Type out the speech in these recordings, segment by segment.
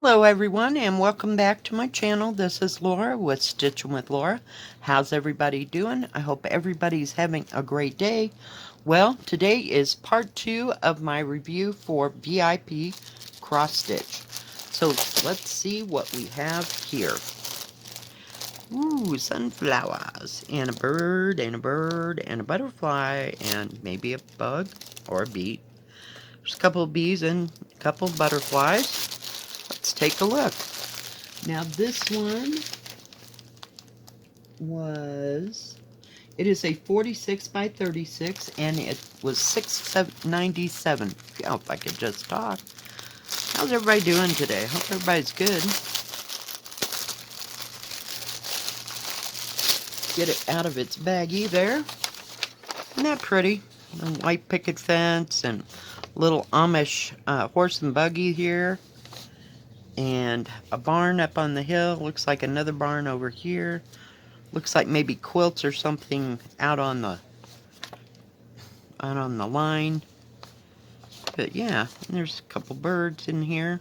Hello everyone and welcome back to my channel. This is Laura with Stitching with Laura. How's everybody doing? I hope everybody's having a great day. Well, today is part 2 of my review for VIP Cross Stitch. So let's see what we have here. Ooh, sunflowers and a bird and a bird and a butterfly and maybe a bug or a bee. There's a couple of bees and a couple of butterflies. Let's take a look. Now this one it is a 46 by 36 and it was $6.97. Oh, if I could just talk. How's everybody doing today? Hope everybody's good. Get it out of its baggie there. Isn't that pretty? A white picket fence and little Amish horse and buggy here. And a barn up on the hill. Looks like another barn over here. Looks like maybe quilts or something out on the line. But yeah, there's a couple birds in here.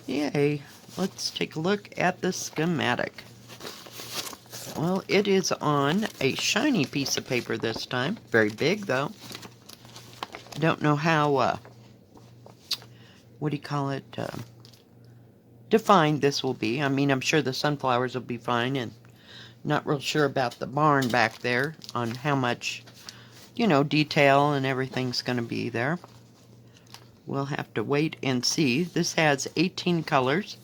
Yay. Let's take a look at the schematic. Well, it is on a shiny piece of paper this time. Very big though. Don't know how, what do you call it, defined this will be. I mean, I'm sure the sunflowers will be fine, and not real sure about the barn back there on how much, you know, detail and everything's going to be there. We'll have to wait and see. This has 18 colors,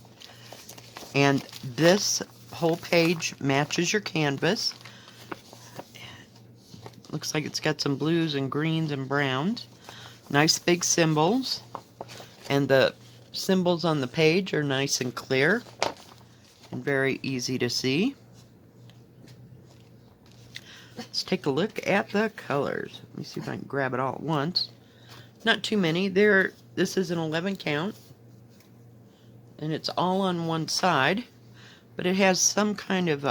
and this whole page matches your canvas. Looks like it's got some blues and greens and browns. Nice big symbols, and the symbols on the page are nice and clear and very easy to see. Let's take a look at the colors. Let me see if I can grab it all at once. Not too many. This is an 11 count, and it's all on one side, but it has some kind of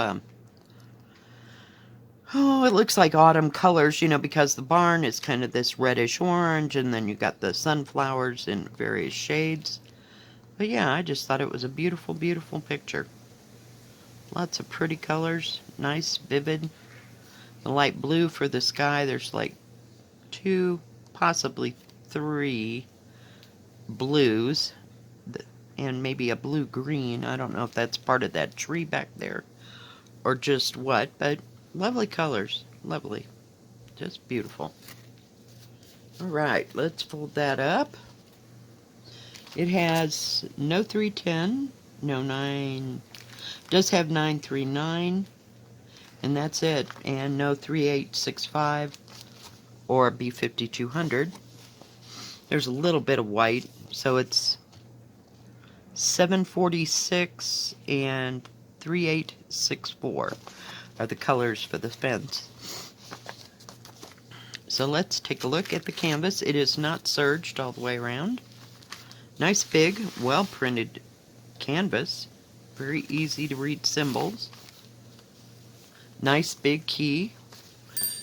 it looks like autumn colors, you know, because the barn is kind of this reddish orange, and then you got the sunflowers in various shades. But yeah, I just thought it was a beautiful, beautiful picture. Lots of pretty colors, nice, vivid. The light blue for the sky, there's like 2, possibly 3 blues, and maybe a blue-green. I don't know if that's part of that tree back there or just what, but lovely colors. Lovely. Just beautiful. Alright, let's fold that up. It has no 310, no 9, does have 939, and that's it, and no 3865 or B5200. There's a little bit of white, so it's 746 and 3864 are the colors for the fence. So let's take a look at the canvas. It is not serged all the way around. Nice big, well printed canvas. Very easy to read symbols. Nice big key.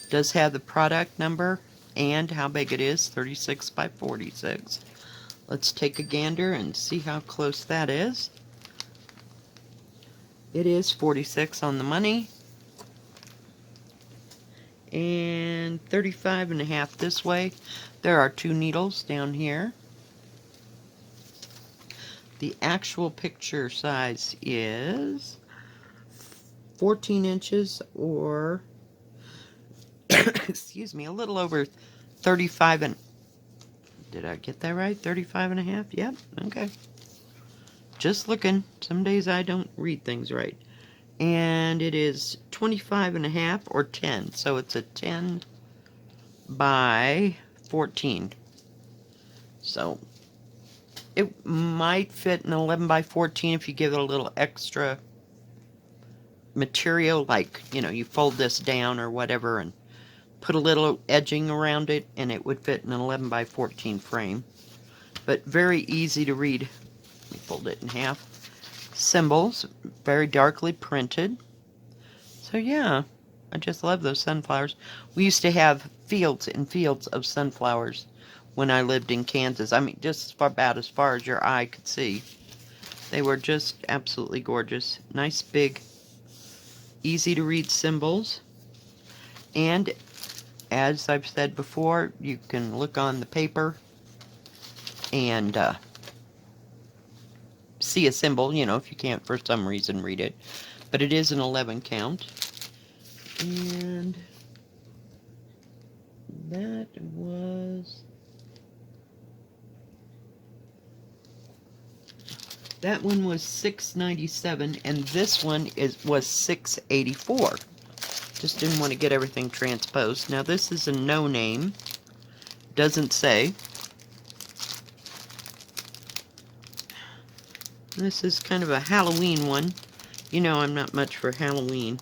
Does have the product number and how big it is, 36 by 46. Let's take a gander and see how close that is. It is 46 on the money, and 35.5 this way. There are 2 needles down here. The actual picture size is 14 inches, or excuse me, a little over 35 and did I get that right? 35.5? Yep, okay. Just looking. Some days I don't read things right. And it is 25.5 or 10. So it's a 10 by 14. So it might fit an 11 by 14 if you give it a little extra material, like, you know, you fold this down or whatever and put a little edging around it, and it would fit in an 11 by 14 frame. But very easy to read. Let me fold it in half. Symbols, very darkly printed. So yeah, I just love those sunflowers. We used to have fields and fields of sunflowers when I lived in Kansas. I mean, just about as far as your eye could see. They were just absolutely gorgeous. Nice, big, easy to read symbols. And as I've said before, you can look on the paper and see a symbol, you know, if you can't for some reason read it. But it is an 11 count. And that was... That one was $6.97, and this one was $6.84. Just didn't want to get everything transposed. Now this is a no name. Doesn't say. This is kind of a Halloween one. You know I'm not much for Halloween.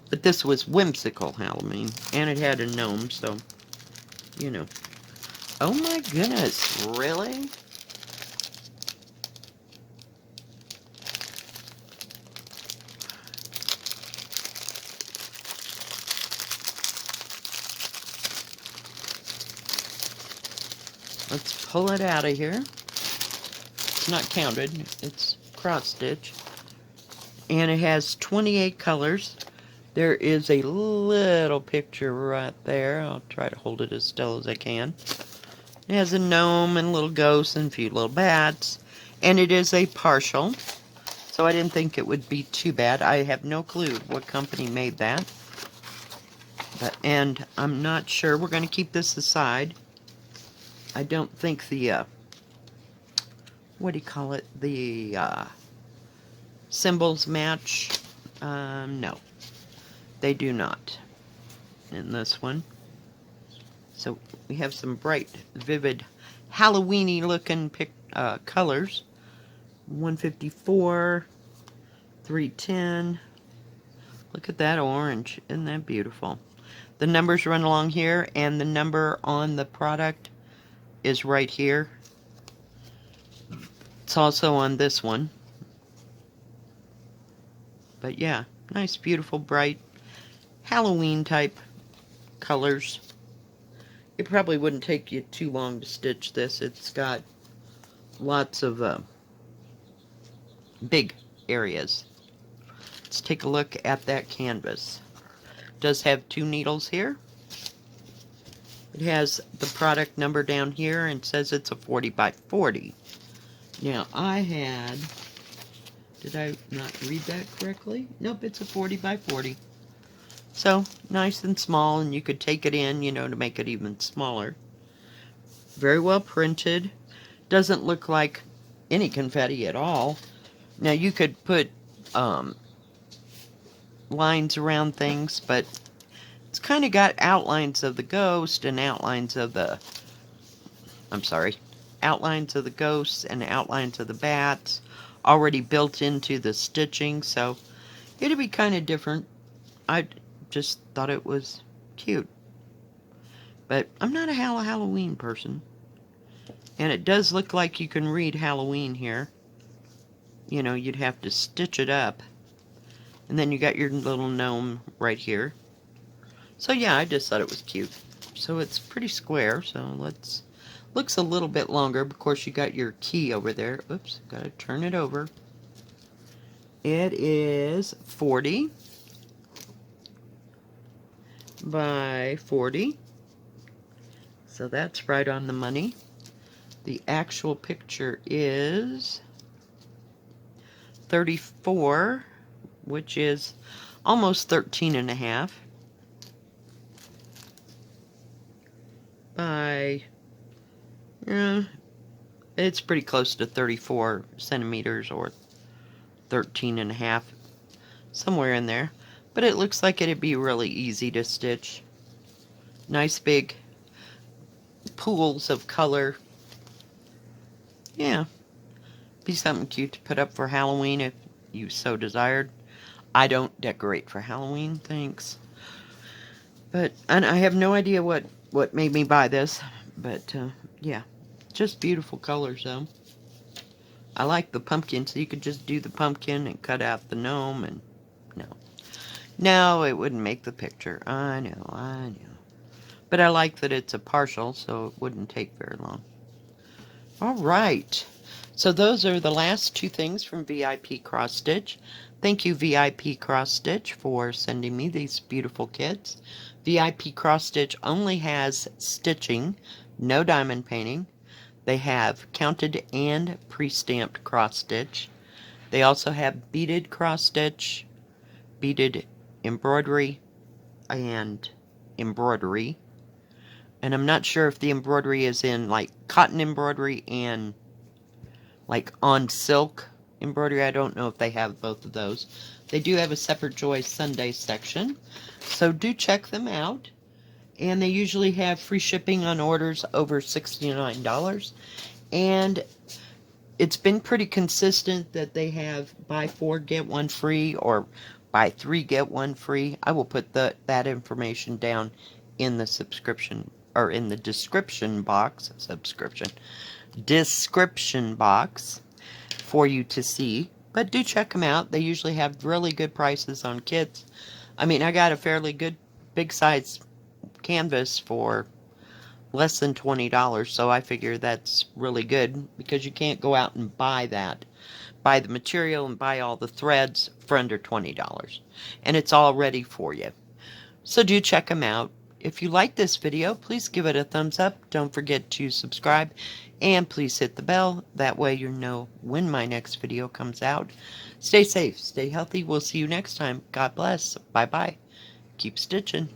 But this was whimsical Halloween. And it had a gnome, so, you know. Oh my goodness, really? Let's pull it out of here. It's not counted, it's cross stitch. And it has 28 colors. There is a little picture right there. I'll try to hold it as still as I can. It has a gnome and little ghosts and a few little bats. And it is a partial. So I didn't think it would be too bad. I have no clue what company made that. And I'm not sure. We're going to keep this aside. I don't think the, what do you call it? The symbols match. No, they do not in this one. So we have some bright, vivid, Halloween-y looking colors. 154, 310. Look at that orange. Isn't that beautiful? The numbers run along here, and the number on the product is right here. It's also on this one. But yeah, nice, beautiful, bright, Halloween type colors. It probably wouldn't take you too long to stitch this. It's got lots of big areas. Let's take a look at that canvas. It does have 2 needles here. It has the product number down here and says it's a 40 by 40. Now I had, did I not read that correctly? Nope, it's a 40 by 40. So nice and small, and you could take it in, you know, to make it even smaller. Very well printed. Doesn't look like any confetti at all. Now you could put lines around things, but it's kind of got outlines of the ghost and outlines of the, outlines of the ghosts and outlines of the bats already built into the stitching, so it'd be kind of different. I just thought it was cute. But I'm not a Halloween person. And it does look like you can read Halloween here. You know, you'd have to stitch it up. And then you got your little gnome right here. So yeah, I just thought it was cute. So it's pretty square, so let's... Looks a little bit longer. Of course, you got your key over there. Oops, gotta turn it over. It is 40 by 40. So that's right on the money. The actual picture is 34, which is almost 13 and a half by, it's pretty close to 34 centimeters or 13 and a half, somewhere in there. But it looks like it'd be really easy to stitch. Nice big pools of color. Yeah, be something cute to put up for Halloween if you so desired. I don't decorate for Halloween, thanks. But, and I have no idea what made me buy this, but yeah, just beautiful colors though. I like the pumpkin, so you could just do the pumpkin and cut out the gnome, and no, it wouldn't make the picture. I know. But I like that it's a partial, so it wouldn't take very long. All right. So those are the last two things from VIP Cross Stitch. Thank you, VIP Cross Stitch, for sending me these beautiful kits. VIP Cross Stitch only has stitching, no diamond painting. They have counted and pre-stamped cross stitch. They also have beaded cross stitch, beaded embroidery, and embroidery. And I'm not sure if the embroidery is in like cotton embroidery and like on silk embroidery. I don't know if they have both of those. They do have a separate Joy Sunday section, so do check them out. And they usually have free shipping on orders over $69. And it's been pretty consistent that they have buy 4 get 1 free or buy 3 get 1 free. I will put that information down in the subscription or in the description box for you to see. But do check them out. They usually have really good prices on kits. I mean, I got a fairly good big size canvas for less than $20, so I figure that's really good because you can't go out and buy that. Buy the material and buy all the threads for under $20. And it's all ready for you. So do check them out. If you like this video, please give it a thumbs up. Don't forget to subscribe. And please hit the bell. That way you know when my next video comes out. Stay safe. Stay healthy. We'll see you next time. God bless. Bye-bye. Keep stitching.